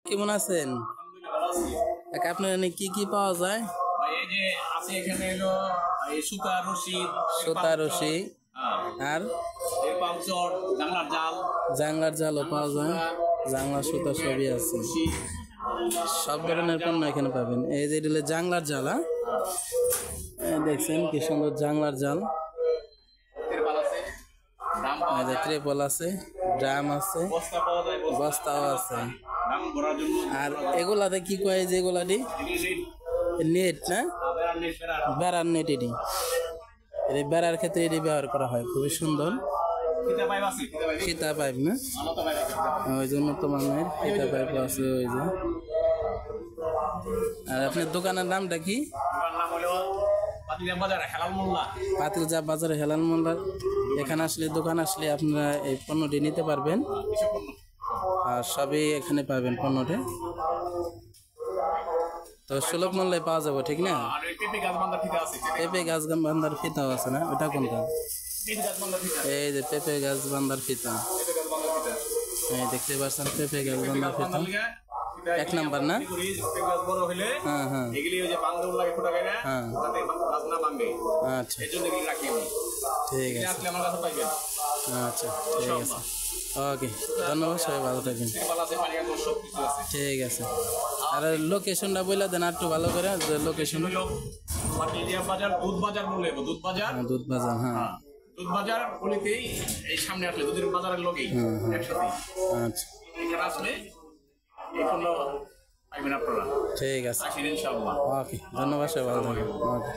কেমন আছেন? আপনার এখানে কি কি পাওয়া যায়? এই যে আছে এখানে হলো এই সুতা রশি আর পাংচর জাংলার জালও পাওয়া যায়। জাংলার সুতা সবই আছে, সব ধরনের পণ্য এখানে পাবেন। এই যে দিলে জাংলার জাল, দেখছেন কি সুন্দর জাংলার জাল। ত্রিপল আছে, ড্রাম আছে, বস্তাও আছে। আর এগুলাতে কি কয় যেগুলাটি নেট না, বেড়ার নেট। এটি বেড়ার ক্ষেত্রে এটি ব্যবহার করা হয়, খুবই সুন্দর। ফিতা পাইপ না, ওই যে উন্নত মানের ফিতা পাইপ আছে ওই যে। আর আপনার দোকানের নামটা কি? পাতিলজা বাজারে হেলাল মোল্লা। এখানে আসলে দোকান আসলে আপনারা এই পণ্যটি নিতে পারবেন, আর সবই এখানে পাবেন পণ্যটি। তো সুলভ মূল্যে পাওয়া যাবে, ঠিক না? পেঁপে গাছ বান্ধার ফিতাও আছে না, ওটা কোনটা? এই যে পেঁপে গাছ বান্ধার ফিতা, এই দেখতে পাচ্ছেন পেঁপে গাছ বান্ধার ফিতা 1 নাম্বার না? হ্যাঁ হ্যাঁ আচ্ছা ঠিক আছে, আচ্ছা ঠিক আছে, ওকে ধন্যবাদ, সবাই ভালো থাকবেন। ঠিক আছে, আর লোকেশনটা বলে দেন একটু ভালো করে। লোকেশন দুধ বাজার, হ্যাঁ দুধ বাজার গলিতেই, এই সামনে আসলে দুধের বাজারের লোকেই একসাথে। আচ্ছা এখানে আসলে এগুলো পাইবেন আপনারা। ঠিক আছে, ইনশাআল্লাহ। ওকে ধন্যবাদ, সবাই ভালো থাকবেন। ওকে।